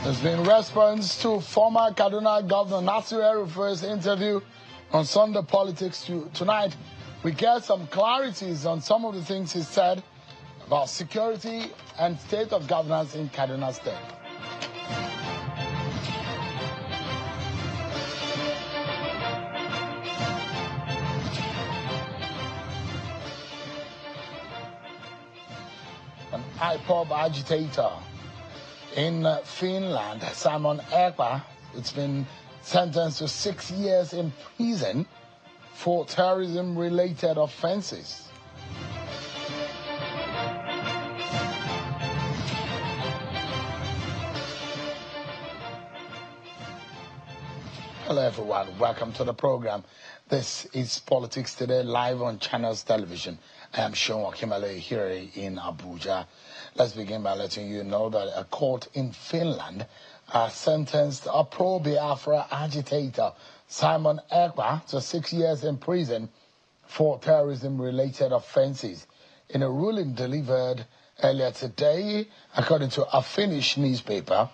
There's been response to former Kaduna Governor El-Rufai's interview on Sunday Politics. Tonight, we get some clarities on some of the things he said about security and state of governance in Kaduna State. An IPOB agitator in Finland, Simon Ekpa, it's been sentenced to 6 years in prison for terrorism-related offenses. Hello everyone, welcome to the program. This is Politics Today, live on Channels Television. I am Sean Wakimale here in Abuja. Let's begin by letting you know that a court in Finland sentenced a pro-Biafra agitator, Simon Ekpa, to 6 years in prison for terrorism-related offenses. In a ruling delivered earlier today, according to a Finnish newspaper,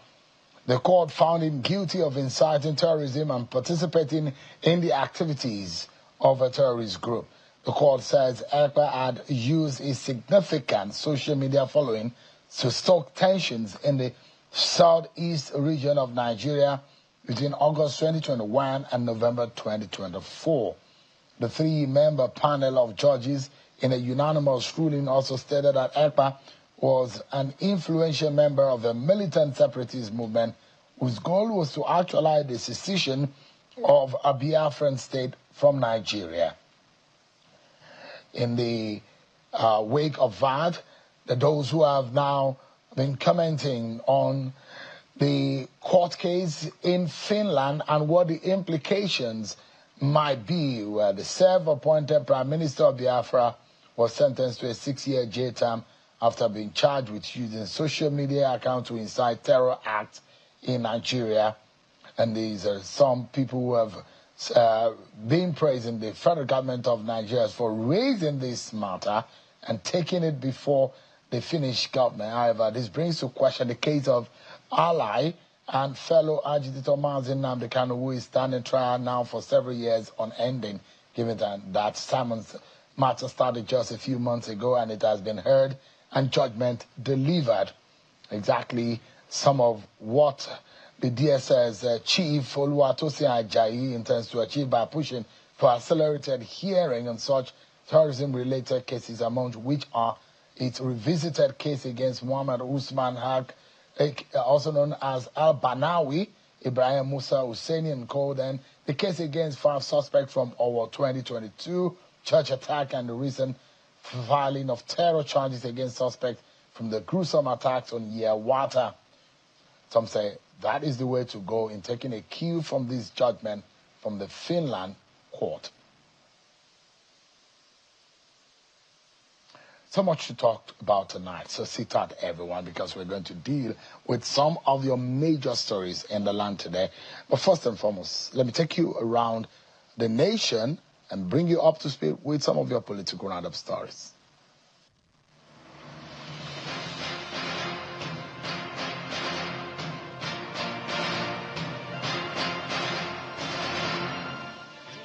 the court found him guilty of inciting terrorism and participating in the activities of a terrorist group. The court says Ekpa had used his significant social media following to stoke tensions in the southeast region of Nigeria between August 2021 and November 2024. The three-member panel of judges in a unanimous ruling also stated that Ekpa was an influential member of a militant separatist movement whose goal was to actualize the secession of a Biafran state from Nigeria. In the wake of that, those who have now been commenting on the court case in Finland and what the implications might be, where the self-appointed Prime Minister of Biafra was sentenced to a 6-year jail term after being charged with using social media accounts to incite terror acts in Nigeria. And these are some people who have been praising the federal government of Nigeria for raising this matter and taking it before the Finnish government. However, this brings to question the case of ally and fellow agitator Mazin Namdekanu, who is standing trial now for several years on ending, given that Simon's matter started just a few months ago and it has been heard and judgment delivered. Exactly some of what the DSS chief Oluwatosin Ajayi intends to achieve by pushing for accelerated hearing on such terrorism-related cases, among which are its revisited case against Muhammad Usman Haq, also known as Al-Banawi, Ibrahim Musa Husseini and co. Then the case against 5 suspects from our 2022 church attack and the recent filing of terror charges against suspects from the gruesome attacks on Yewata. Some say that is the way to go in taking a cue from this judgment from the Finland court. So much to talk about tonight, so sit tight everyone, because we're going to deal with some of your major stories in the land today. But first and foremost, let me take you around the nation and bring you up to speed with some of your political roundup stories.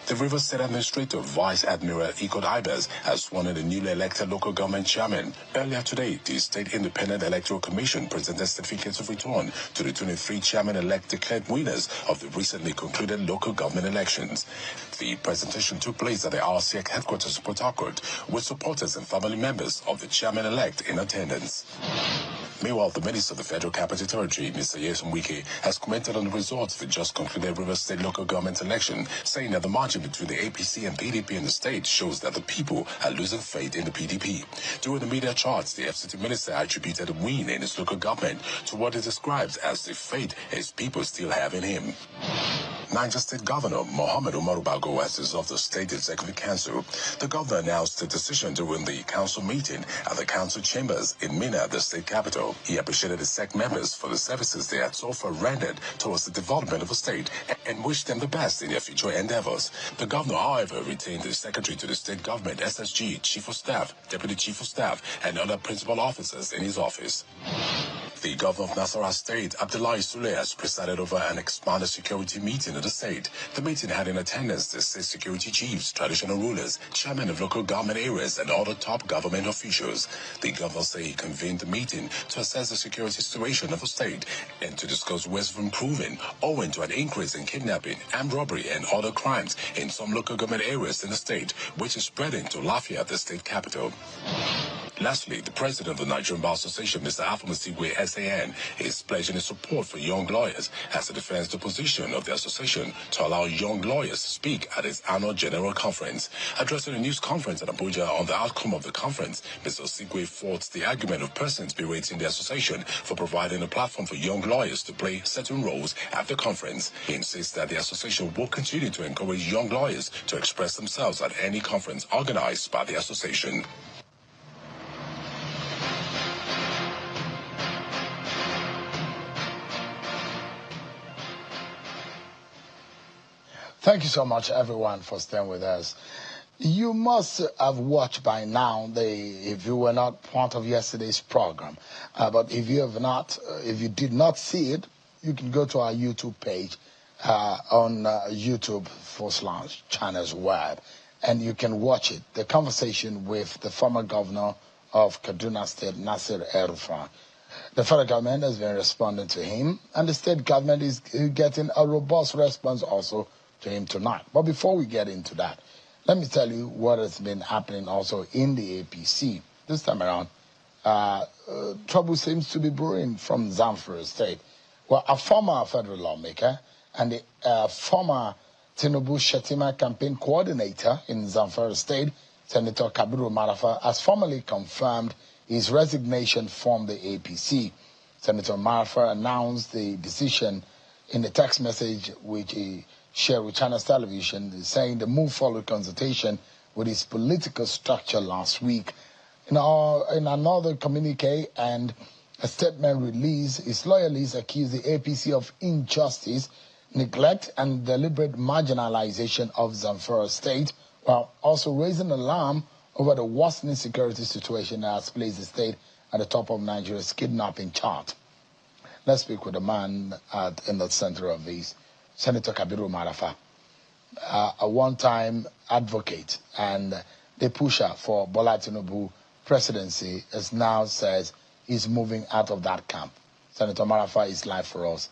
The Rivers State Administrator, Vice Admiral Aide, has sworn in the newly elected local government chairman. Earlier today, the State Independent Electoral Commission presented certificates of return to the 23 chairman-elect declared winners of the recently concluded local government elections. The presentation took place at the RCEC headquarters, Port Harcourt, with supporters and family members of the chairman-elect in attendance. Meanwhile, the Minister of the Federal Capital Territory, Mr. Nyesom Wike, has commented on the results of the just concluded Rivers State local government election, saying that the margin between the APC and PDP in the state shows that the people are losing faith in the PDP. During the media charts, the FCT Minister attributed the win in his local government to what he describes as the faith his people still have in him. Niger State Governor Mohammed Umaru Bago has dissolved the State Executive Council. The governor announced the decision during the council meeting at the council chambers in Minna, the state capital. He appreciated the SEC members for the services they had so far rendered towards the development of the state and wished them the best in their future endeavors. The governor, however, retained the secretary to the state government, SSG, chief of staff, deputy chief of staff, and other principal officers in his office. The governor of Nasarawa State, Abdullahi Sule, has presided over an expanded security meeting in the state. The meeting had in attendance the state security chiefs, traditional rulers, chairmen of local government areas, and other top government officials. The governor said he convened the meeting to assess the security situation of the state and to discuss ways of improving, owing to an increase in kidnapping, armed robbery, and other crimes in some local government areas in the state, which is spreading to Lafayette, the state capital. Lastly, the president of the Nigerian Bar Association, Mr. Afamasigwe SAN, is pledging his support for young lawyers as he defends the position of the association to allow young lawyers to speak at its annual general conference. Addressing a news conference at Abuja on the outcome of the conference, Mr. Osigwe fought the argument of persons berating the association for providing a platform for young lawyers to play certain roles at the conference. He insists that the association will continue to encourage young lawyers to express themselves at any conference organized by the association. Thank you so much, everyone, for staying with us. You must have watched by now, if you were not part of yesterday's program. But if you have not, if you did not see it, you can go to our YouTube page on YouTube/Channels Web, and you can watch it. The conversation with the former governor of Kaduna State, El-Rufai. The federal government has been responding to him, and the state government is getting a robust response also to him tonight. But before we get into that, let me tell you what has been happening also in the APC. This time around, trouble seems to be brewing from Zamfara State. Well, a former federal lawmaker and the former Tinubu Shetima campaign coordinator in Zamfara State, Senator Kabiru Marafa, has formally confirmed his resignation from the APC. Senator Marafa announced the decision in a text message which he shared with Channels Television, saying the move followed consultation with his political structure last week. In another communique and a statement released, his loyalists accused the APC of injustice, neglect, and deliberate marginalization of Zamfara State, while also raising alarm over the worsening security situation that has placed the state at the top of Nigeria's kidnapping chart. Let's speak with the man in the center of this, Senator Kabiru Marafa, a one-time advocate and the pusher for Bola Tinubu presidency, as now says he's moving out of that camp. Senator Marafa is live for us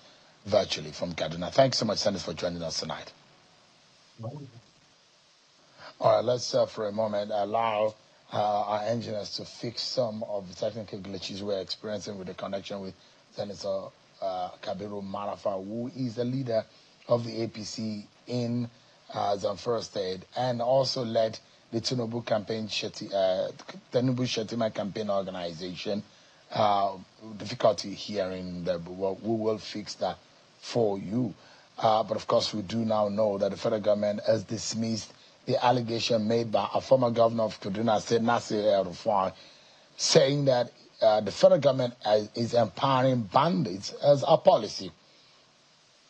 virtually from Kaduna. Thanks so much, Senator, for joining us tonight. All right, let's for a moment allow our engineers to fix some of the technical glitches we're experiencing with the connection with Senator Kabiru Marafa, who is the leader of the APC in Zamfara State and also led the Tinubu campaign, Tinubu Shetima campaign organization. Difficulty hearing that, we will fix that for you. But of course, we do now know that the federal government has dismissed the allegation made by a former governor of Kaduna State, El-Rufai, saying that the federal government is empowering bandits as a policy.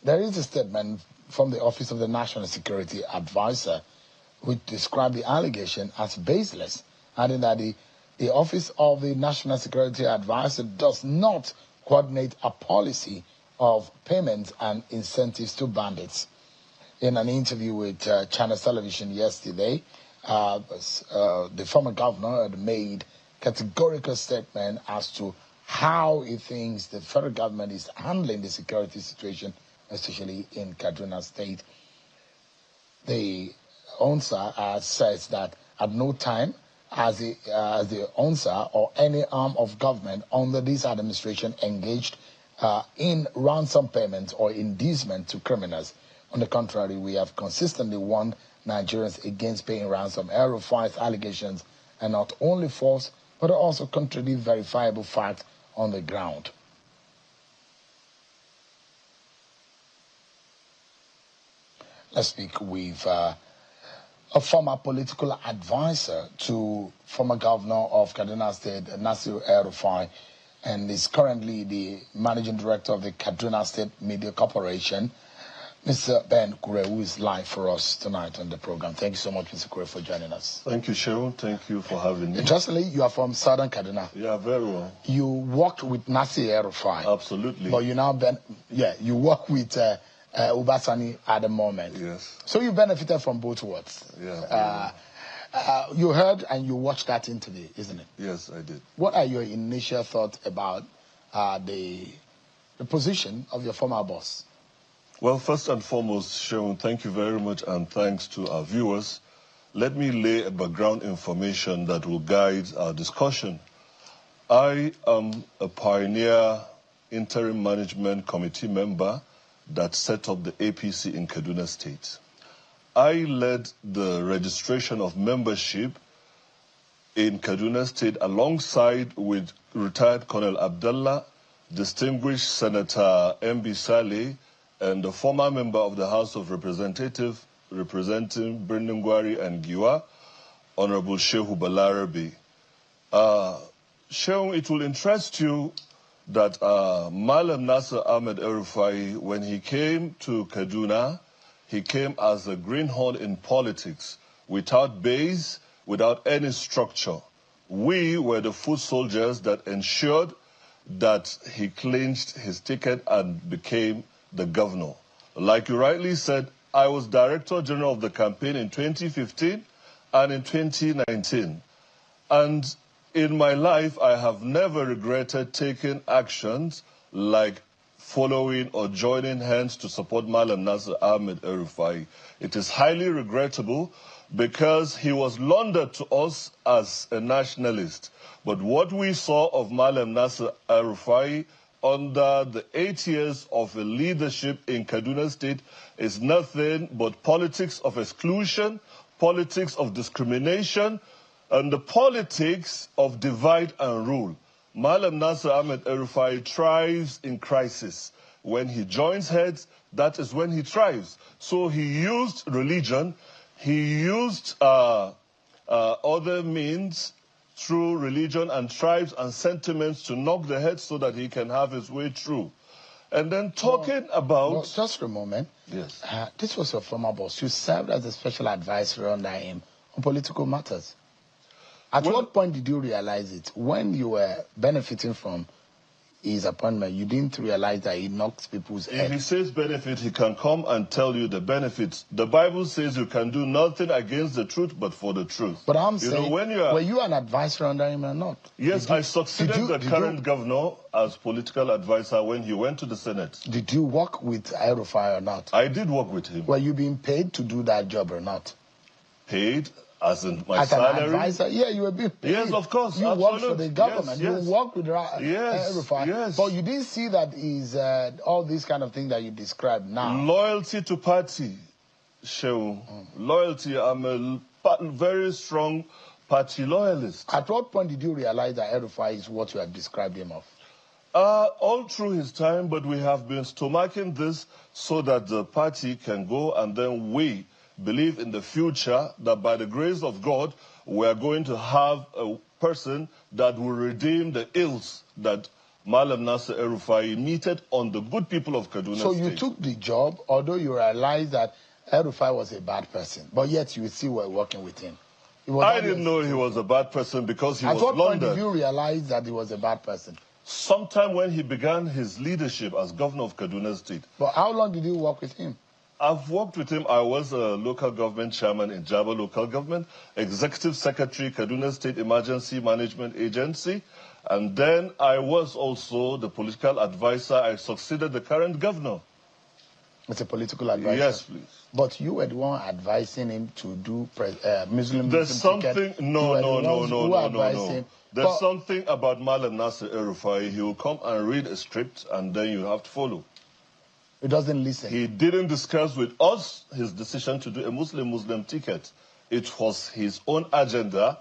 There is a statement from the Office of the National Security Advisor which described the allegation as baseless, adding that the Office of the National Security Advisor does not coordinate a policy of payments and incentives to bandits. In an interview with Channels Television yesterday, the former governor had made categorical statement as to how he thinks the federal government is handling the security situation, especially in Kaduna State. The ONSA says that at no time has the ONSA or any arm of government under this administration engaged in ransom payments or inducement to criminals. On the contrary, we have consistently warned Nigerians against paying ransom. El-Rufai's allegations are not only false, but also contradict verifiable facts on the ground. Let's speak with a former political advisor to former governor of Kaduna State, El-Rufai, and is currently the managing director of the Kaduna State Media Corporation. Mr. Ben Kure, who is live for us tonight on the program. Thank you so much, Mr. Kure, for joining us. Thank you, Sharon. Thank you for having me. Interestingly, you are from Southern Kaduna. Yeah, very well. You worked with El-Rufai. Absolutely. But you now, you work with Sani at the moment. Yes. So you benefited from both worlds. Yeah. You heard and you watched that interview, isn't it? Yes, I did. What are your initial thoughts about the position of your former boss? Well, first and foremost, Sharon, thank you very much, and thanks to our viewers. Let me lay a background information that will guide our discussion. I am a pioneer interim management committee member that set up the APC in Kaduna State. I led the registration of membership in Kaduna State alongside with retired Colonel Abdullah, distinguished Senator M.B. Saleh, and the former member of the House of Representatives representing Brindungwari and Giwa, Honorable Shehu Balarabe. Shehu, it will interest you that Malam Nasser Ahmed El-Rufai, when he came to Kaduna, he came as a greenhorn in politics, without base, without any structure. We were the foot soldiers that ensured that he clinched his ticket and became the governor. Like you rightly said, I was Director General of the campaign in 2015 and in 2019. And in my life, I have never regretted taking actions like following or joining hands to support Malam Nasser Ahmed El-Rufai. It is highly regrettable because he was laundered to us as a nationalist. But what we saw of Malam Nasser El-Rufai under the 8 years of a leadership in Kaduna State is nothing but politics of exclusion, politics of discrimination, and the politics of divide and rule. Malam Nasser Ahmed El-Rufai thrives in crisis. When he joins heads, that is when he thrives. So he used religion, he used other means through religion and tribes and sentiments to knock the head so that he can have his way through. And then talking about... Well, just for a moment. Yes. This was your former boss. You served as a special advisor under him on political matters. At what point did you realize it? When you were benefiting from his appointment, you didn't realize that he knocks people's heads. If he says benefit, he can come and tell you the benefits. The Bible says you can do nothing against the truth but for the truth. But I'm saying, were you an advisor under him or not? Yes, I succeeded the current governor as political advisor when he went to the Senate. Did you work with El-Rufai or not? I did work with him. Were you being paid to do that job or not? Paid? As in my salary? An advisor? Yeah, you were being paid. Yes, of course. You worked for the government. Yes. You worked with El-Rufai. Yes. But you didn't see that is all these kind of things that you described now. Loyalty to party, Shehu. Loyalty. I'm a very strong party loyalist. At what point did you realize that El-Rufai is what you have described him of? All through his time, but we have been stomaching this so that the party can go, and then we believe in the future that by the grace of God, we are going to have a person that will redeem the ills that Malam Nasser El-Rufai meted on the good people of Kaduna State. So you took the job, although you realized that El-Rufai was a bad person, but yet you still were working with him. I didn't know he was a bad person because he was laundered. At what point did you realize that he was a bad person? Sometime when he began his leadership as governor of Kaduna State. But how long did you work with him? I've worked with him. I was a local government chairman in Java local government, executive secretary, Kaduna State Emergency Management Agency, and then I was also the political advisor. I succeeded the current governor. It's a political advisor? Yes, please. But you were the one advising him to do Muslim... There's something... No. There's something about Malam Nasser El-Rufai. He will come and read a script, and then you have to follow. He doesn't listen. He didn't discuss with us his decision to do a Muslim ticket. It was his own agenda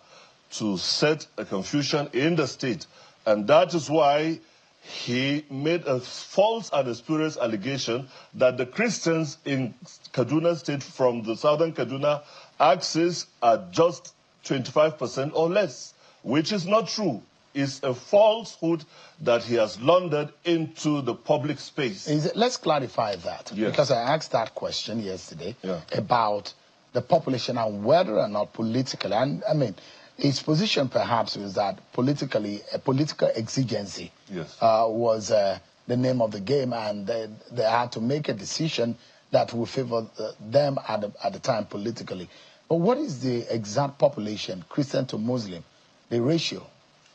to set a confusion in the state. And that is why he made a false and a spurious allegation that the Christians in Kaduna State from the southern Kaduna axis are just 25% or less, which is not true. is a falsehood that he has laundered into the public space. Let's clarify that. Yes. Because I asked that question yesterday Yeah. about the population and whether or not politically, and I mean, his position perhaps was that politically, a political exigency Yes. was the name of the game, and they had to make a decision that will favor them at the time politically. But what is the exact population, Christian to Muslim, the ratio?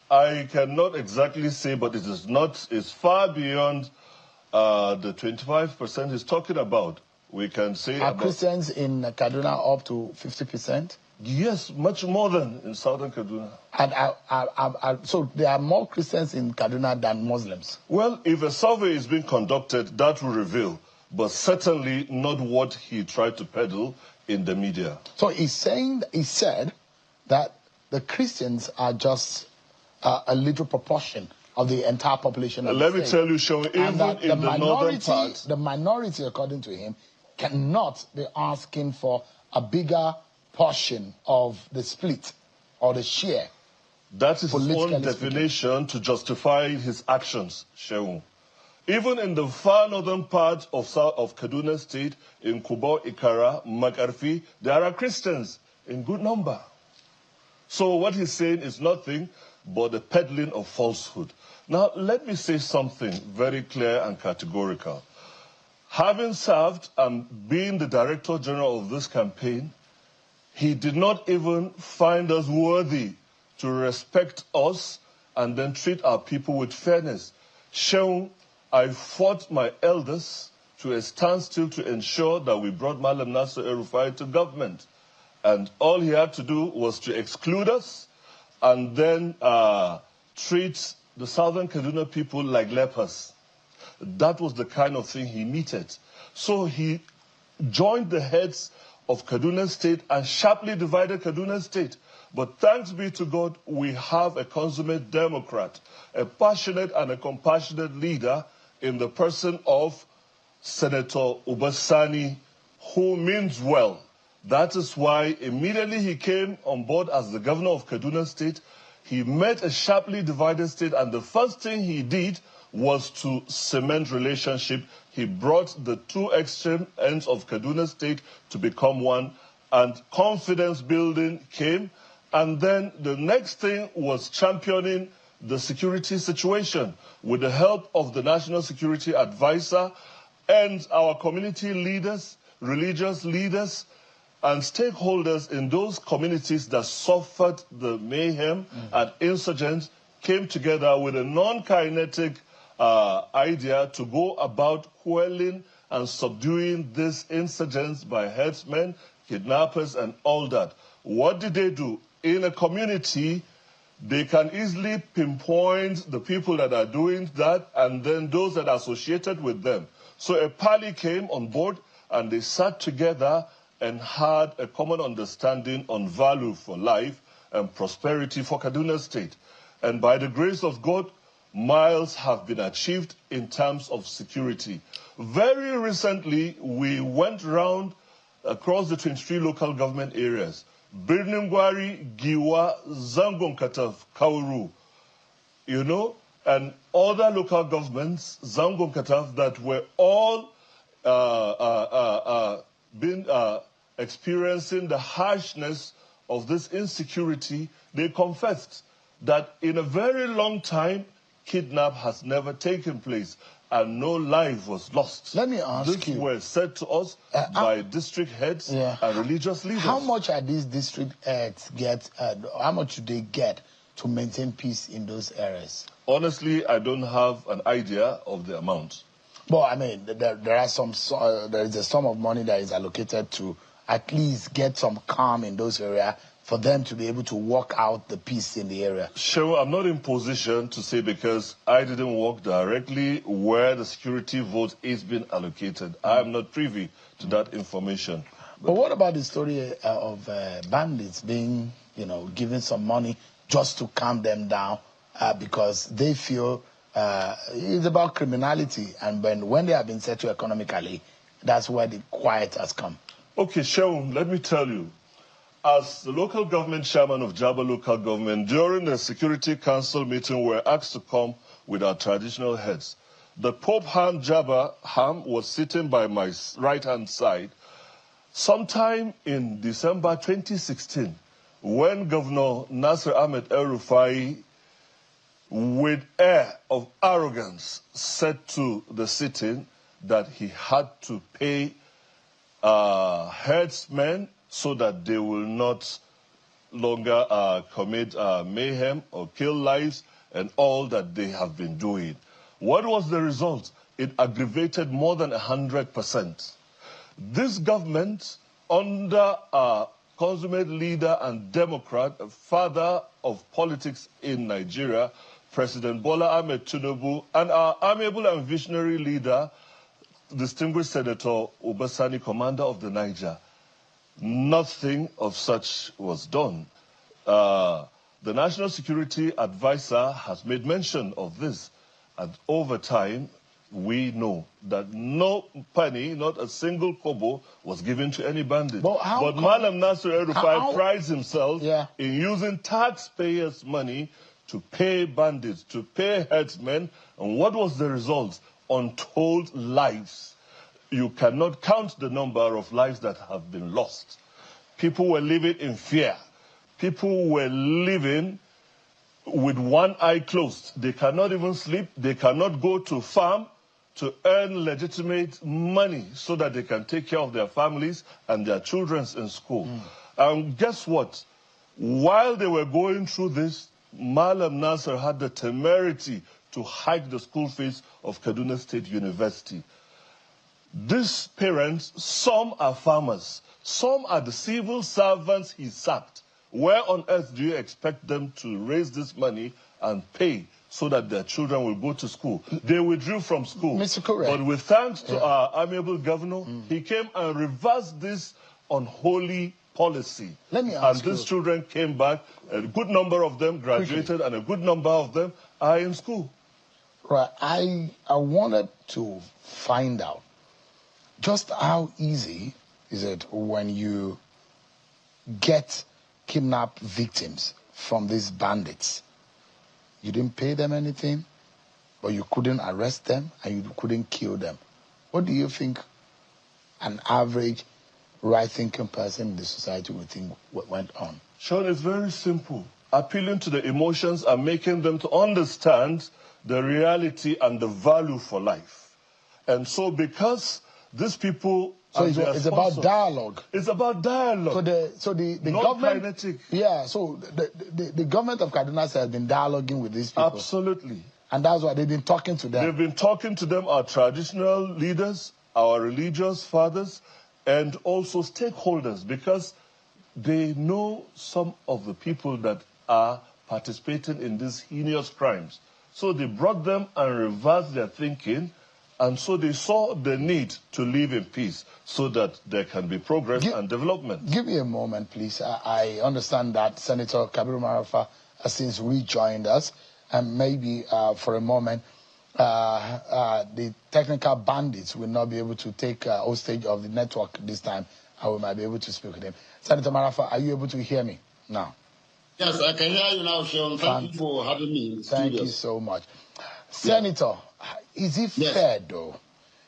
I cannot exactly say, but it is not, it's far beyond the 25% he's talking about. We can say Are Christians in Kaduna up to 50%? Yes, much more than in southern Kaduna. And so there are more Christians in Kaduna than Muslims? Well, if a survey is being conducted, that will reveal, but certainly not what he tried to peddle in the media. So he said that the Christians are just a little proportion of the entire population of Let the me state. tell you, Sean, even in the northern part, the minority, according to him, cannot be asking for a bigger portion of the split or the share. that is his own politically definition to justify his actions, Shehu. Even in the far northern part of Kaduna State, in Kubo, Ikara, Makarfi, there are Christians in good number. So what he's saying is nothing but the peddling of falsehood. Now, let me say something very clear and categorical. Having served and being the Director General of this campaign, he did not even find us worthy to respect us and then treat our people with fairness. Shehu, I fought my elders to a standstill to ensure that we brought Malam Nasser El-Rufai to government. And all he had to do was to exclude us and then treat the southern Kaduna people like lepers. That was the kind of thing he needed. So he joined the heads of Kaduna State and sharply divided Kaduna State. But thanks be to God, we have a consummate Democrat, a passionate and a compassionate leader in the person of Senator Sani, who means well. That is why immediately he came on board as the governor of Kaduna State. He met a sharply divided state, and the first thing he did was to cement relationship. He brought the two extreme ends of Kaduna State to become one, and confidence building came. And then the next thing was championing the security situation with the help of the National Security Advisor and our community leaders, religious leaders, and stakeholders in those communities that suffered the mayhem and insurgents came together with a non-kinetic idea to go about quelling and subduing these insurgents by herdsmen, kidnappers, and all that. What did they do? In a community, they can easily pinpoint the people that are doing that and then those that are associated with them. So a party came on board and they sat together and had a common understanding on value for life and prosperity for Kaduna State. And by the grace of God, miles have been achieved in terms of security. Very recently, we went round across the 23 local government areas. Birnin Gwari, Giwa, Zangon Kataf, Kauru, you know, and other local governments, Zangon Kataf, that were all experiencing the harshness of this insecurity. They confessed that in a very long time, kidnap has never taken place and no life was lost. Let me ask you. This were said to us by district heads and religious leaders. How much are these district heads get, how much do they get to maintain peace in those areas? Honestly, I don't have an idea of the amount. Well, I mean, there are some, there is a sum of money that is allocated to at least get some calm in those areas for them to be able to work out the peace in the area. Sure, I'm not in position to say because I didn't work directly where the security vote is being allocated. I am not privy to that information. But what about the story of bandits being, you know, given some money just to calm them down because they feel it's about criminality, and when they have been settled economically, that's where the quiet has come. Okay, Shaun, let me tell you. as the local government chairman of Jaba local government, during the Security Council meeting, we were asked to come with our traditional heads. The Pope Ham Jaba Ham was sitting by my right-hand side sometime in December 2016, when Governor Nasir Ahmed El-Rufai, with air of arrogance, said to the sitting that he had to pay herdsmen so that they will not longer commit mayhem or kill lives and all that they have been doing. What was the result? It aggravated more than 100%. This government, under a consummate leader and Democrat, a father of politics in Nigeria, President Bola Ahmed Tinubu, and our amiable and visionary leader, distinguished Senator Sani, commander of the Niger, nothing of such was done. The National Security Advisor has made mention of this, and over time, we know that no penny, not a single kobo, was given to any bandit. But Malam Nasir El-Rufai prides himself in using taxpayers' money to pay bandits, to pay herdsmen. And what was the result? Untold lives. You cannot count the number of lives that have been lost. People were living in fear. People were living with one eye closed. They cannot even sleep. They cannot go to farm to earn legitimate money so that they can take care of their families and their children in school. And guess what? While they were going through this, Malam Nasir had the temerity to hike the school fees of Kaduna State University. These parents, some are farmers, some are the civil servants he sacked. Where on earth do you expect them to raise this money and pay so that their children will go to school? They withdrew from school. Mr. Correct. But with thanks to our amiable governor, he came and reversed this unholy policy. Let me ask and these children came back. A good number of them graduated, and a good number of them are in school. Right. I wanted to find out just how easy is it when you get kidnapped victims from these bandits. You didn't pay them anything, but you couldn't arrest them and you couldn't kill them. What do you think an average right-thinking person in the society would think went on? Sean, it's very simple. Appealing to the emotions and making them to understand the reality and the value for life. And so because these people... So it's about dialogue. It's about dialogue. So the not government... kinetic. Yeah, so the government of Kaduna has been dialoguing with these people. Absolutely. And that's why they've been talking to them. They've been talking to them, our traditional leaders, our religious fathers, and also stakeholders, because they know some of the people that are participating in these heinous crimes. So they brought them and reversed their thinking, and so they saw the need to live in peace so that there can be progress and development. Give me a moment, please. I understand that Senator Kabiru Marafa has since rejoined us, and maybe for a moment, the technical bandits will not be able to take hostage of the network this time, and we might be able to speak with him. Senator Marafa, are you able to hear me now? Yes, I can hear you now, Sean. Thank you for having me. Thank you so much. Senator, is it fair, though?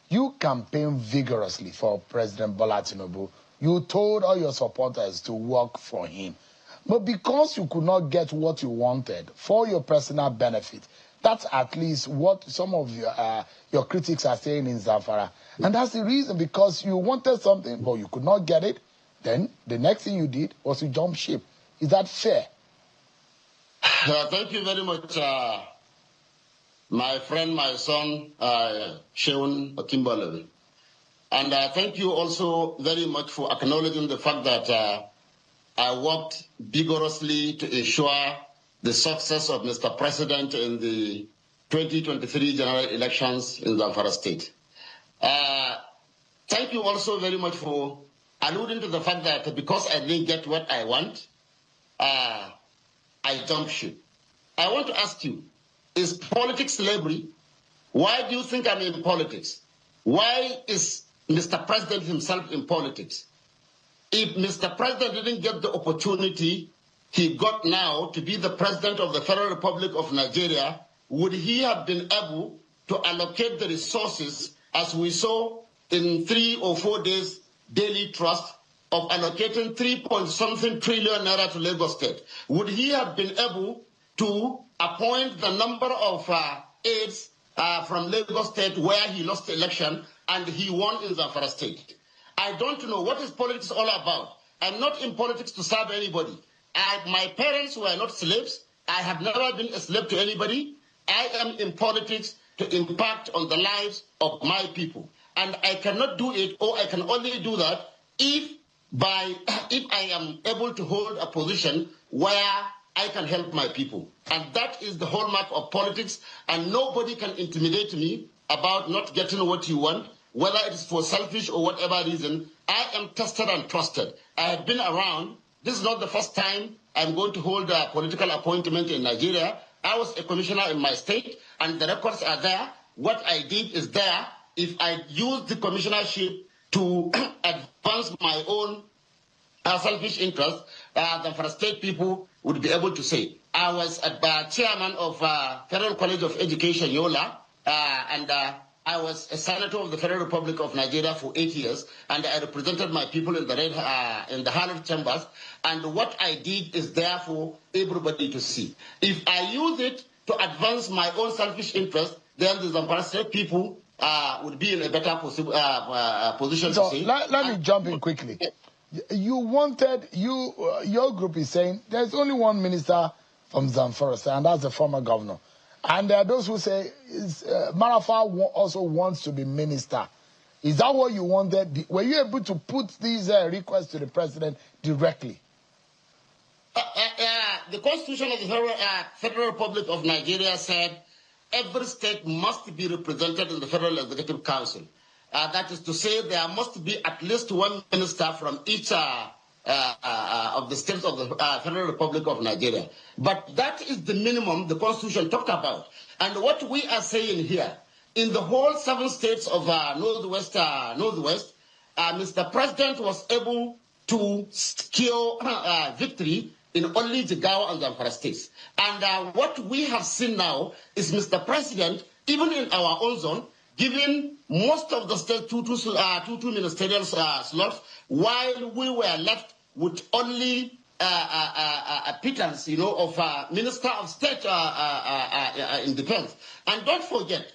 You campaigned vigorously for President Bola Tinubu. You told all your supporters to work for him. But because you could not get what you wanted for your personal benefit, that's at least what some of your critics are saying in Zamfara. And that's the reason, because you wanted something, but you could not get it. Then the next thing you did was to jump ship. Is that fair? Thank you very much, my friend, my son, Sheun Okimbalevi. And thank you also very much for acknowledging the fact that I worked vigorously to ensure the success of Mr. President in the 2023 general elections in Zamfara State. Thank you also very much for alluding to the fact that because I didn't get what I want, I jumped ship. I want to ask you, is politics slavery? Why do you think I'm in politics? Why is Mr. President himself in politics? if Mr. President didn't get the opportunity he got now to be the President of the Federal Republic of Nigeria, would he have been able to allocate the resources, as we saw in 3 or 4 days daily trust, of allocating 3-point-something trillion naira to Lagos State? Would he have been able to appoint the number of aides from Lagos State where he lost the election and he won in Zamfara State? I don't know. What is politics all about? I'm not in politics to serve anybody. My parents were not slaves. I have never been a slave to anybody. I am in politics to impact on the lives of my people. And I cannot do it, or I can only do that if I am able to hold a position where I can help my people. And that is the hallmark of politics, and nobody can intimidate me about not getting what you want, whether it is for selfish or whatever reason. I am tested and trusted. I have been around. This is not the first time I'm going to hold a political appointment in Nigeria. I was a commissioner in my state, and the records are there. What I did is there. If I use the commissionership to advance my own selfish interests, the first state people would be able to say. I was chairman of Federal College of Education, Yola, and I was a senator of the Federal Republic of Nigeria for 8 years, and I represented my people in the Harlem chambers. And what I did is there for everybody to see. If I use it to advance my own selfish interest, then the Zamfara State people would be in a better position to see. Let me jump in quickly. You wanted, your group is saying there's only one minister from Zamfara, and that's the former governor. And there are those who say Marafa also wants to be minister. Is that what you wanted? Were you able to put these requests to the president directly? The Constitution of the Federal Republic of Nigeria said every state must be represented in the Federal Executive Council. That is to say, there must be at least one minister from each of the states of the Federal Republic of Nigeria. But that is the minimum the Constitution talked about. And what we are saying here, in the whole 7 states of Northwest, Mr. President was able to secure victory in only Jigawa and Zamfara states. And what we have seen now is Mr. President, even in our own zone, giving most of the states two ministerial slots, while we were left with only a pittance, of Minister of State in defense. And don't forget,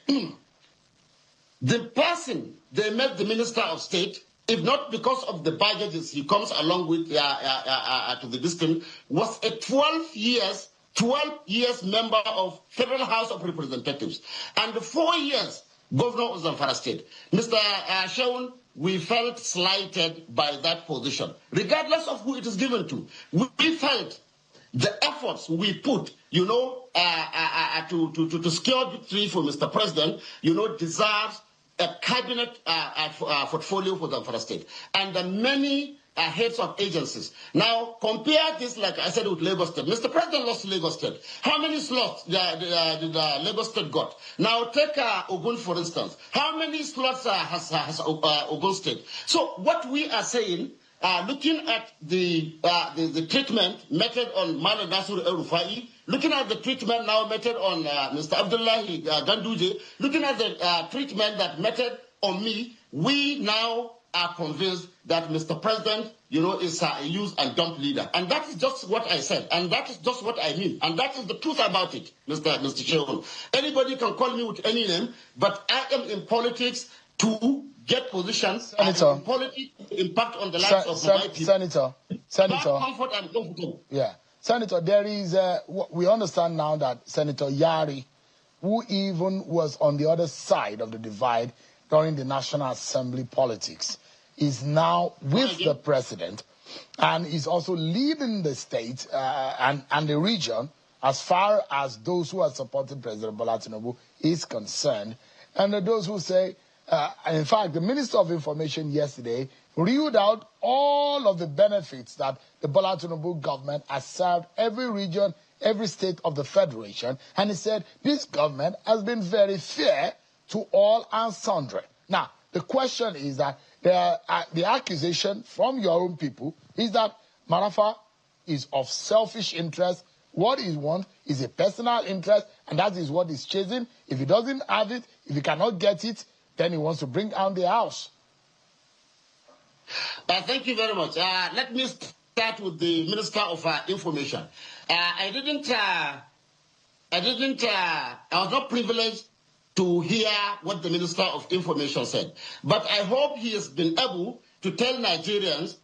the person they made the Minister of State, if not because of the baggages he comes along with to the distance, was a 12 years member of Federal House of Representatives, and 4 years governor of Zamfara State. Mr. Sheun, we felt slighted by that position, regardless of who it is given to. We felt the efforts we put, to secure victory for Mr. President, deserves a cabinet portfolio for Zamfara State. And the many heads of agencies. Now, compare this, like I said, with Lagos State. Mr. President lost Lagos State. How many slots did Lagos State got? Now, take Ogun, for instance. How many slots has Ogun State? So, what we are saying, looking at the treatment meted on Malam Nasir El-Rufai, looking at the treatment now meted on Mr. Abdullahi Ganduje, looking at the treatment that meted on me, we now are convinced that Mr. President, is a use and dump leader. And that is just what I said. And that is just what I mean. And that is the truth about it, Mr. Sheun. Anybody can call me with any name, but I am in politics to get positions. Senator. I'm in politics to impact on the lives of my people. Senator. Comfort and comfortable. Yeah. Senator, there is, we understand now that Senator Yari, who even was on the other side of the divide during the National Assembly politics, is now with the president and is also leading the state and the region as far as those who are supporting President Bola Tinubu is concerned. And those who say, in fact, the Minister of Information yesterday reeled out all of the benefits that the Bola Tinubu government has served every region, every state of the Federation. And he said this government has been very fair to all and sundry. Now, the question is that the accusation from your own people is that Marafa is of selfish interest. What he wants is a personal interest, and that is what he's chasing. If he doesn't have it, if he cannot get it, then he wants to bring down the house. Thank you very much. Let me start with the Minister of Information. I was not privileged to hear what the Minister of Information said, but I hope he has been able to tell Nigerians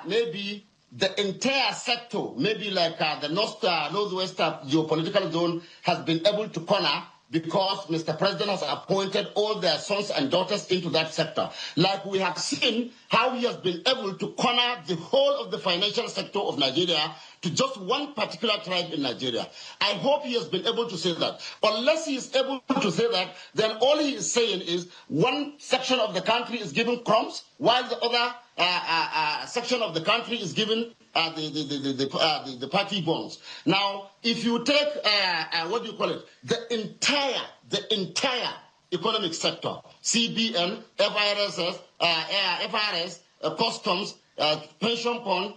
maybe the entire sector, maybe like the northwest geopolitical zone, has been able to corner because Mr. President has appointed all their sons and daughters into that sector. Like we have seen how he has been able to corner the whole of the financial sector of Nigeria to just one particular tribe in Nigeria. I hope he has been able to say that. Unless he is able to say that, then all he is saying is one section of the country is given crumbs, while the other section of the country is given the party bonds. Now, if you take the entire economic sector, CBN, FRS, customs, pension fund,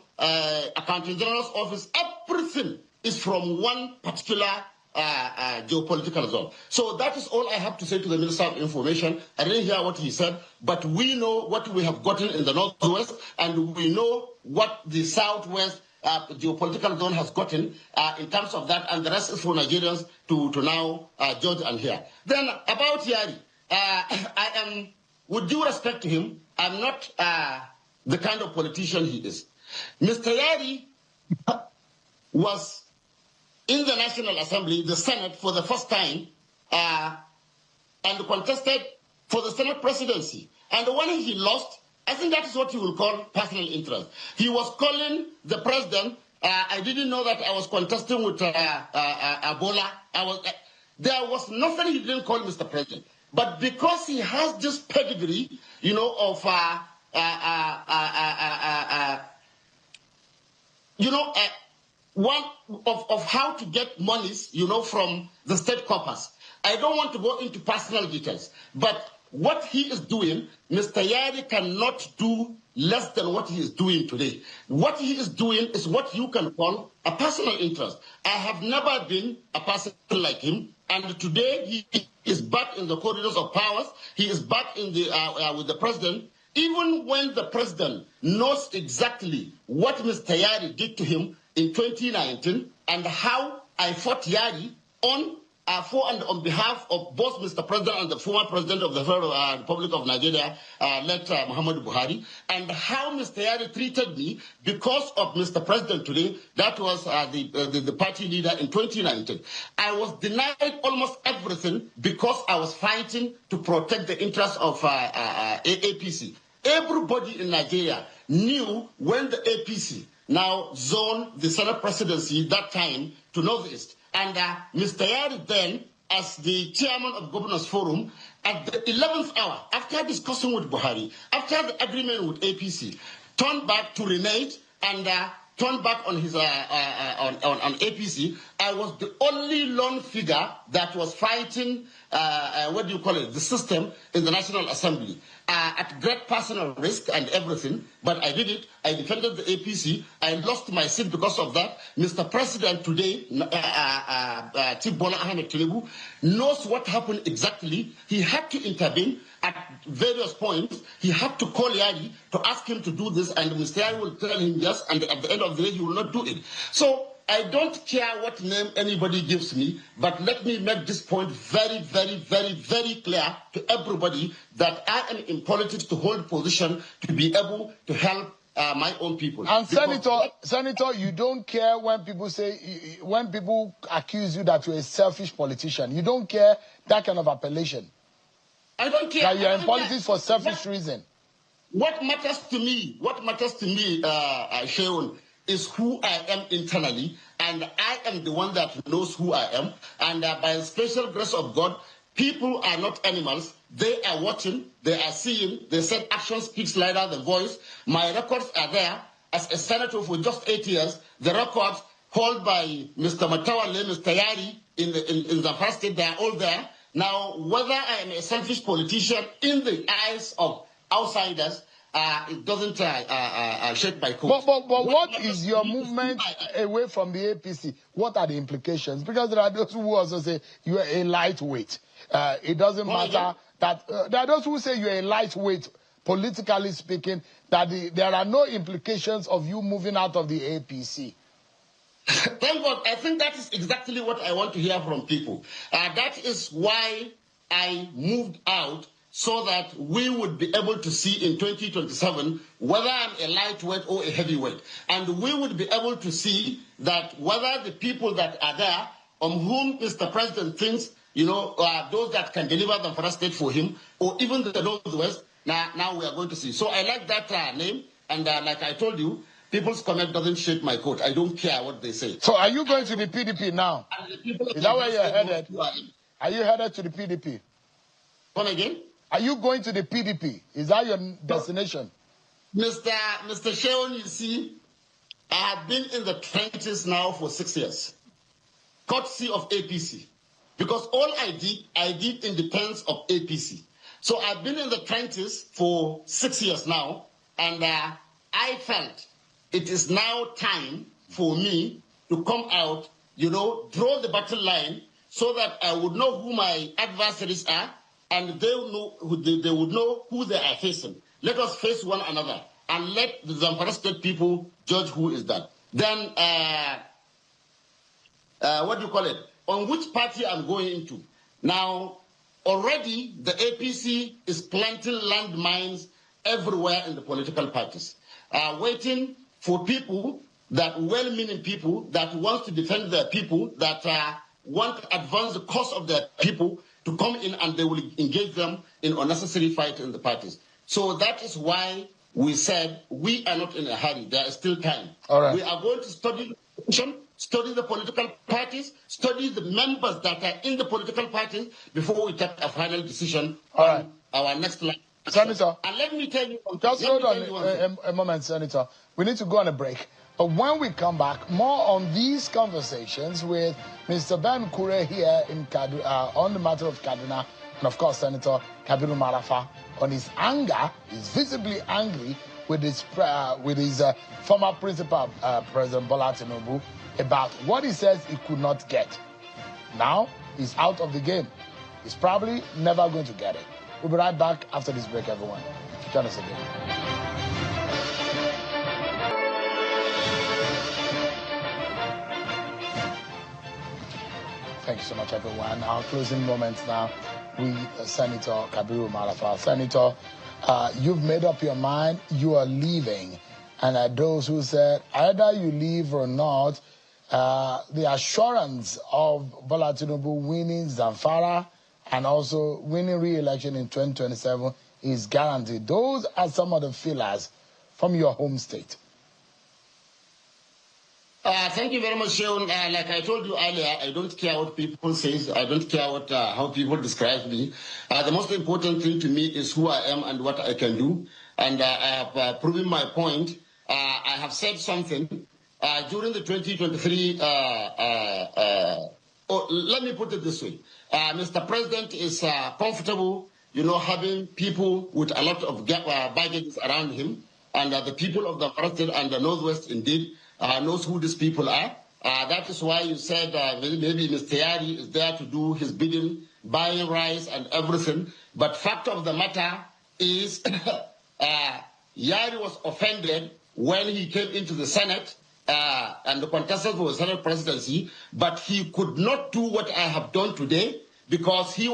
accounting general's office, everything is from one particular geopolitical zone. So that is all I have to say to the Minister of Information. I didn't hear what he said, but we know what we have gotten in the Northwest, and we know what the Southwest geopolitical zone has gotten in terms of that, and the rest is for Nigerians to now judge and hear. Then about Yari, I am, with due respect to him, I'm not the kind of politician he is. Mr. Yari was in the National Assembly, the Senate, for the first time, and contested for the Senate presidency. And when he lost, I think that is what you will call personal interest. He was calling the president. I didn't know that I was contesting with Ebola. There was nothing he didn't call Mr. President. But because he has this pedigree, of one of how to get monies, from the state coffers. I don't want to go into personal details, but what he is doing, Mr. Yari cannot do less than what he is doing today. What he is doing is what you can call a personal interest. I have never been a person like him, and today he is back in the corridors of powers. He is back in the with the president. Even when the president knows exactly what Mr. Yari did to him in 2019 and how I fought Yari for and on behalf of both Mr. President and the former President of the Federal Republic of Nigeria, late Muhammadu Buhari, and how Mr. Yari treated me because of Mr. President today, that was the party leader in 2019. I was denied almost everything because I was fighting to protect the interests of APC. Everybody in Nigeria knew when the APC now zoned the Senate presidency that time to Northeast. And Mr. Yari then, as the chairman of Governors Forum, at the 11th hour, after discussing with Buhari, after the agreement with APC, turned back to renege and turned back on his on APC. I was the only lone figure that was fighting, the system in the National Assembly. At great personal risk and everything, but I did it. I defended the APC. I lost my seat because of that. Mr. President today, Chief Bola Ahmed Tinubu, knows what happened exactly. He had to intervene at various points. He had to call Yari to ask him to do this, and Mr. Yari will tell him yes, and at the end of the day, he will not do it. So I don't care what name anybody gives me, but let me make this point very, very, very, very clear to everybody that I am in politics to hold position to be able to help my own people. And Senator, you don't care when people accuse you that you're a selfish politician. You don't care that kind of appellation. I don't care. That you're in politics for selfish reason. What matters to me, Sheon, is who I am internally, and I am the one that knows who I am. And by the special grace of God, people are not animals. They are watching, they are seeing. They said action speaks louder than voice. My records are there. As a senator for just 8 years, the records held by Mr. Matawale, Mr. Yari in the first state, they are all there. Now, whether I am a selfish politician in the eyes of outsiders, it doesn't shake my coat. But what is your movement away from the APC? What are the implications? Because there are those who also say you are a lightweight. It doesn't matter that there are those who say you are a lightweight, politically speaking, that there are no implications of you moving out of the APC. Thank God. I think that is exactly what I want to hear from people. That is why I moved out, so that we would be able to see in 2027 whether I'm a lightweight or a heavyweight. And we would be able to see that whether the people that are there, on whom Mr. President thinks, those that can deliver the first state for him, or even the Northwest, now we are going to see. So I like that name, and like I told you, people's comment doesn't shake my coat. I don't care what they say. So are you going to the PDP now? Is that where you're headed? Are you headed to the PDP? Come again? Are you going to the PDP? Is that your destination? Mr. Sheon, you see, I have been in the trenches now for 6 years, courtesy of APC. Because all I did in defense of APC. So I've been in the trenches for 6 years now, and I felt it is now time for me to come out, draw the battle line so that I would know who my adversaries are, and they would know who they are facing. Let us face one another, and let the Zamfara State people judge who is that. Then, what do you call it? On which party I'm going into. Now, already the APC is planting landmines everywhere in the political parties, waiting for people, that well-meaning people that want to defend their people, that want to advance the cause of their people, to come in, and they will engage them in unnecessary fight in the parties. So that is why we said we are not in a hurry. There is still time. All right. We are going to study the political parties, study the members that are in the political parties before we take a final decision on our next line. Senator, and let me tell you, just hold on a moment, Senator. We need to go on a break. But when we come back, more on these conversations with Mr. Ben Kure here in Kaduna, on the matter of Kaduna, and of course, Senator Kabiru Marafa, on his anger. He's visibly angry with his former principal, President Bola Tinubu, about what he says he could not get. Now, he's out of the game. He's probably never going to get it. We'll be right back after this break, everyone. Join us again. Thank you so much, everyone. Our closing moments now with Senator Kabiru Marafa. Senator, you've made up your mind. You are leaving. And those who said either you leave or not, the assurance of Bola Tinubu winning Zamfara and also winning re-election in 2027 is guaranteed. Those are some of the feelers from your home state. Thank you very much, Sean. Like I told you earlier, I don't care what people say. I don't care what how people describe me. The most important thing to me is who I am and what I can do. And I have proven my point. I have said something during the 2023. Let me put it this way. Mr. President is comfortable, having people with a lot of baggage around him. And the people of the North and the Northwest, indeed, knows who these people are. That is why you said maybe Mr. Yari is there to do his bidding, buying rice and everything. But fact of the matter is Yari was offended when he came into the Senate and the contestant for the Senate presidency, but he could not do what I have done today because he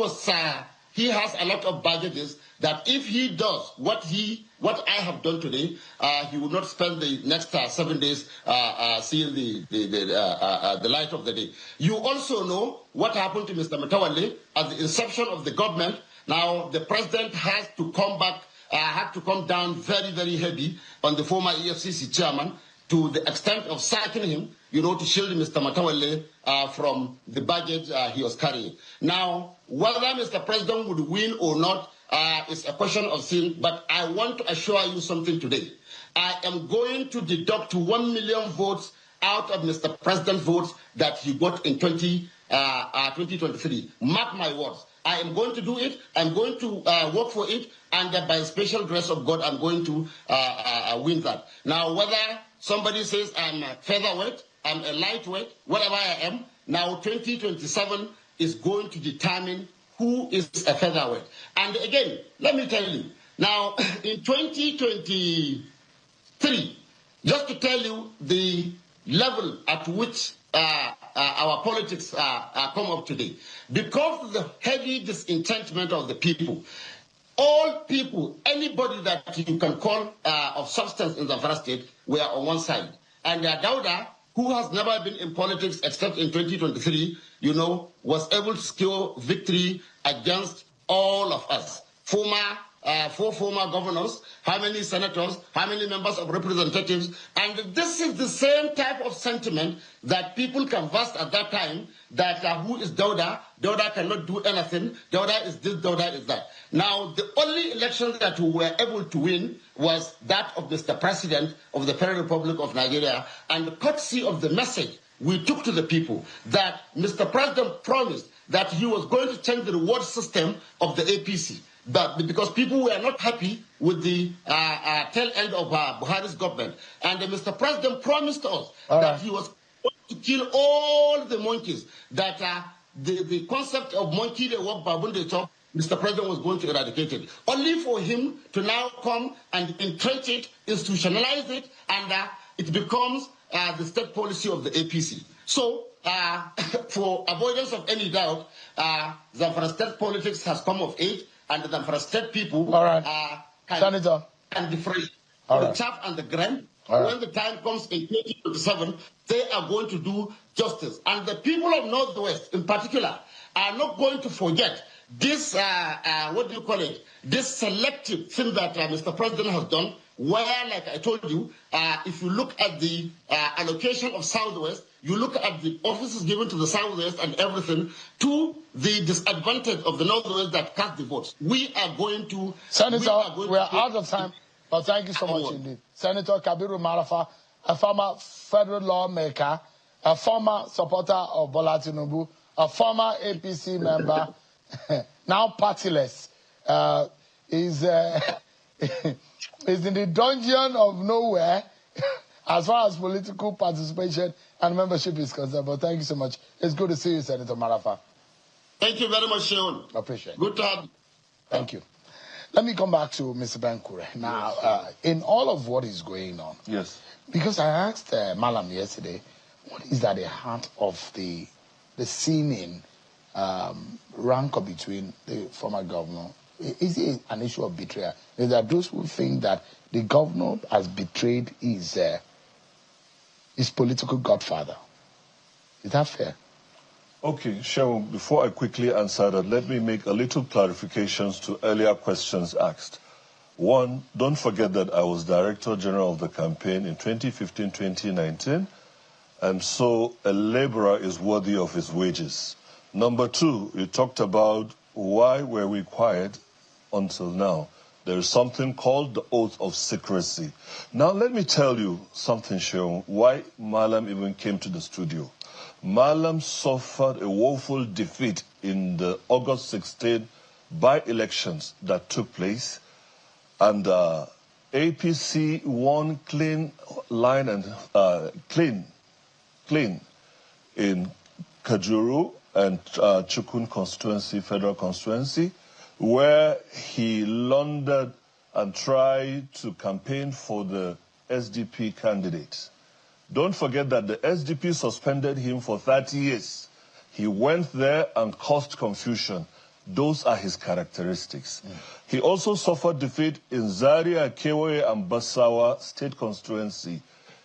has a lot of baggages that if he does what I have done today, he will not spend the next 7 days seeing the light of the day. You also know what happened to Mr. Matawalle at the inception of the government. Now the president has to come back, had to come down very, very heavy on the former EFCC chairman to the extent of sacking him, to shield Mr. Matawalle from the baggage he was carrying. Now, whether Mr. President would win or not is a question of sin, but I want to assure you something today. I am going to deduct 1 million votes out of Mr. President's votes that he got in 2023. Mark my words. I am going to do it. I'm going to work for it, and by the special grace of God, I'm going to win that. Now, whether somebody says I'm a featherweight, I'm a lightweight, whatever I am, now 2027 is going to determine who is a featherweight. And again, let me tell you, now in 2023, just to tell you the level at which our politics come up today, because of the heavy disenchantment of the people, all people, anybody that you can call of substance in the first state, were on one side. And Dauda, who has never been in politics except in 2023, was able to secure victory against all of us. Four former governors, how many senators, how many members of representatives, and this is the same type of sentiment that people canvassed at that time, that who is Dauda? Dauda cannot do anything, Dauda is this, Dauda is that. Now, the only election that we were able to win was that of Mr. President of the Federal Republic of Nigeria, and courtesy of the message we took to the people that Mr. President promised that he was going to change the reward system of the APC. But because people were not happy with the tail end of Buhari's government. And Mr. President promised us that he was going to kill all the monkeys, that the concept of monkey they walk, baboon they talk, Mr. President was going to eradicate it. Only for him to now come and entrench it, institutionalize it, and it becomes the state policy of the APC. So, for avoidance of any doubt, Zamfara state politics has come of age, and the Zamfara state people can differentiate the chaff and the grain. When the time comes in 2027, they are going to do justice. And the people of Northwest, in particular, are not going to forget this, this selective thing that Mr. President has done, where, like I told you, if you look at the allocation of Southwest, you look at the offices given to the Southwest and everything, to the disadvantage of the Northwest that cast the votes. We are going to... Senator, we are out of time, but thank you so much indeed. Senator Kabiru Marafa, a former federal lawmaker, a former supporter of Bola Tinubu, a former APC member, now partyless, is in the dungeon of nowhere as far as political participation and membership is concerned. But thank you so much. It's good to see you, Senator Marafa. Thank you very much, Sean. Appreciate it. Good to have you. Thank you. Let me come back to Mr. Bankure. Now, in all of what is going on, yes, because I asked Malam yesterday, what is at the heart of the seeming rancor between the former governor? Is it an issue of betrayal? There are those who think that the governor has betrayed his political godfather. Is that fair? Okay, Sharon, before I quickly answer that, let me make a little clarifications to earlier questions asked. One, don't forget that I was Director General of the campaign in 2015-2019, and so a laborer is worthy of his wages. Number two, you talked about why were we quiet until now. There is something called the oath of secrecy. Now, let me tell you something, Sharon, why Malam even came to the studio. Malam suffered a woeful defeat in the August 16 by-elections that took place, and APC won clean line and clean in Kajuru and Chukun constituency, federal constituency, where he laundered and tried to campaign for the SDP candidate. Don't forget that the SDP suspended him for 30 years. He went there and caused confusion. Those are his characteristics. He also suffered defeat in Zaria, Kewe, and Basawa state constituency.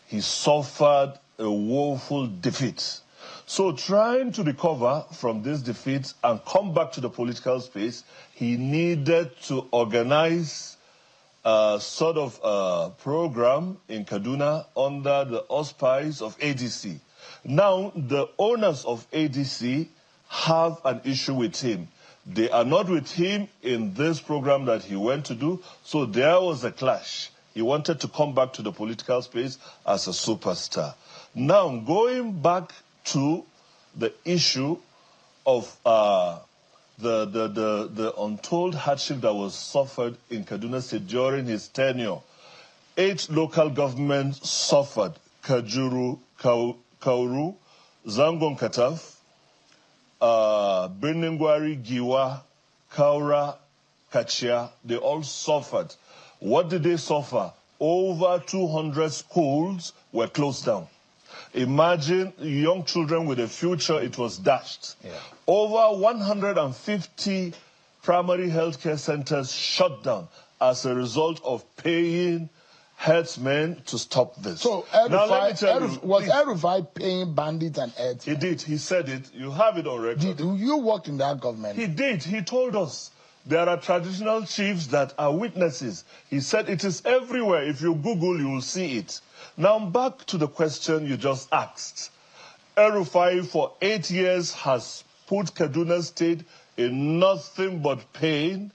He suffered a woeful defeat. So trying to recover from this defeat and come back to the political space, he needed to organize a sort of program in Kaduna under the auspices of ADC. Now, the owners of ADC have an issue with him. They are not with him in this program that he went to do, so there was a clash. He wanted to come back to the political space as a superstar. Now, going back to the issue of the untold hardship that was suffered in Kaduna State during his tenure. 8 local governments suffered: Kajuru, Kauru, Zangon Kataf, Birningwari, Giwa, Kaura, Kachia. They all suffered. What did they suffer? Over 200 schools were closed down. Imagine young children with a future, it was dashed. Yeah. Over 150 primary healthcare centers shut down as a result of paying herdsmen to stop this. So, was El-Rufai paying bandits and herdsmen? He did. He said it. You have it on record. Did you work in that government? He did. He told us. There are traditional chiefs that are witnesses. He said it is everywhere. If you Google, you will see it. Now, back to the question you just asked. El-Rufai for 8 years has put Kaduna State in nothing but pain,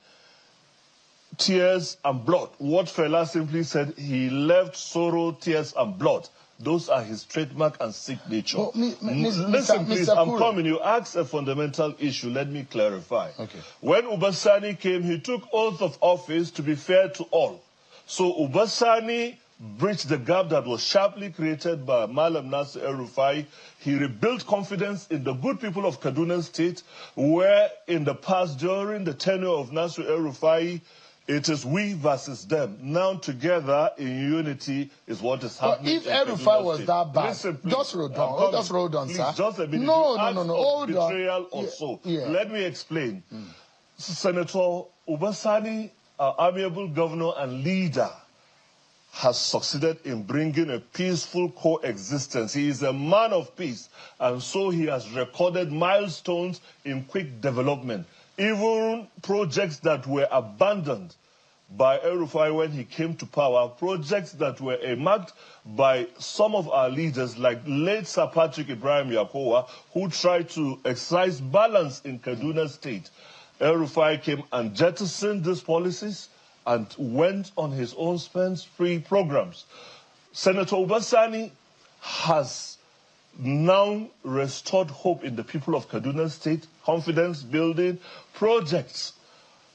tears, and blood. What Fela simply said, he left sorrow, tears, and blood. Those are his trademark and signature. Well, listen, please, I'm coming. You asked a fundamental issue. Let me clarify. Okay. When Sani came, he took oath of office to be fair to all. So Sani bridged the gap that was sharply created by Malam Nasir El-Rufai. He rebuilt confidence in the good people of Kaduna State, where in the past, during the tenure of Nasir El-Rufai, it is we versus them. Now together in unity is what is happening. But if El-Rufai was that bad, listen, please, just hold on, sir. Just a minute. No, hold on. Betrayal or so. Yeah. Let me explain. Senator Sani, our amiable governor and leader, has succeeded in bringing a peaceful coexistence. He is a man of peace, and so he has recorded milestones in quick development. Even projects that were abandoned by El-Rufai when he came to power, projects that were earmarked by some of our leaders, like late Sir Patrick Ibrahim Yakowa, who tried to exercise balance in Kaduna State. El-Rufai came and jettisoned these policies and went on his own spend-free programs. Senator Sani has now restored hope in the people of Kaduna State, confidence building projects.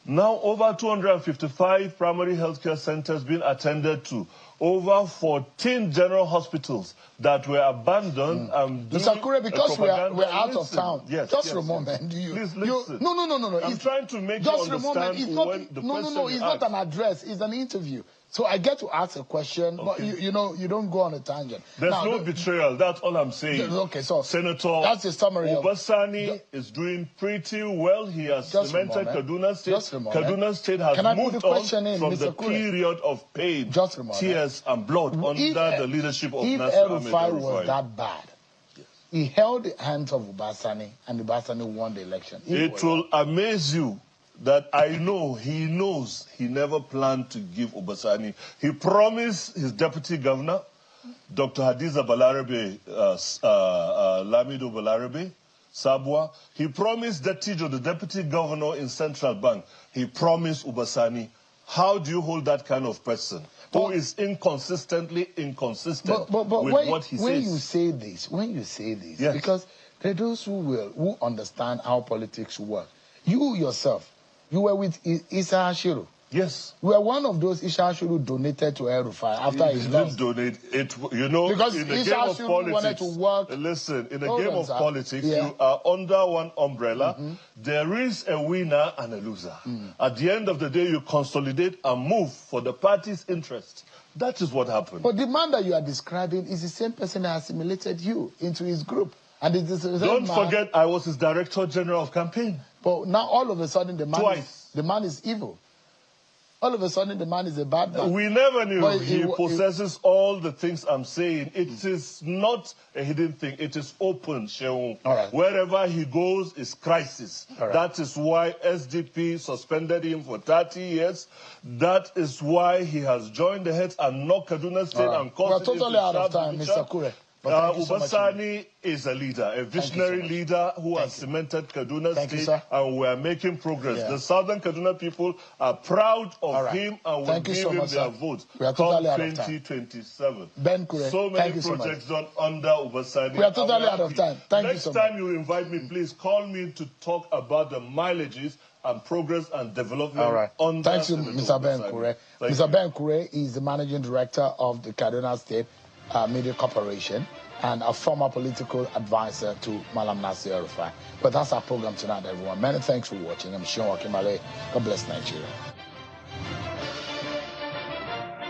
Now over 255 primary healthcare centers being attended to, over 14 general hospitals that were abandoned. Mr. Kure, because we're out of town. Yes, just a moment. Please listen. No. I'm trying to make you understand it's not an address. It's an interview. So I get to ask a question, but you don't go on a tangent. There's no betrayal. That's all I'm saying. Okay, so Senator, that's the summary. Sani is doing pretty well. He has cemented Kaduna State. Kaduna State has moved on from the period of pain, tears, and blood under the leadership of Nasir El-Rufai was that bad, he held the hands of Sani, and Sani won the election. It will amaze you that I know he knows he never planned to give Sani. He promised his deputy governor, Dr. Hadiza Balarabe, Lamido Balarabe, Sabwa. He promised that Tijo, the deputy governor in Central Bank. He promised Sani. How do you hold that kind of person who is inconsistently inconsistent with what he says? When you say this, yes. Because there are those who understand how politics work. You yourself, you were with Isa Ashiru. Yes. We were one of those Isa Ashiru donated to El-Rufai after he didn't donate it. You know, because in the Isa game of Ashiru politics, wanted to work. Listen, in the game of politics, you are under one umbrella. There is a winner and a loser. At the end of the day, you consolidate and move for the party's interest. That is what happened. But the man that you are describing is the same person that assimilated you into his group. And it is Don't forget, I was his Director General of Campaign. But now all of a sudden the man is evil. All of a sudden the man is a bad man. We never knew he possesses all the things I'm saying. It is not a hidden thing. It is open, Sheung. Right. Wherever he goes is crisis. Right. That is why SDP suspended him for 30 years. That is why he has joined the heads and knocked Kaduna State and caused We're totally out of time, Mr. Kure. Sani is a leader, a visionary leader who has cemented Kaduna State, and we are making progress. Yeah. The Southern Kaduna people are proud of him and will give him their votes come 2027. Ben Kure, so many projects done under Sani. We are totally out of time. Next time you invite me, please call me to talk about the mileages and progress and development. Thanks to Mr. Ben Kure. Mr. Ben Kure is the managing director of the Kaduna State Media Corporation and a former political advisor to Malam Nasir El-Rufai. But that's our program tonight, everyone. Many thanks for watching. I'm Sean Wakimale. God bless Nigeria.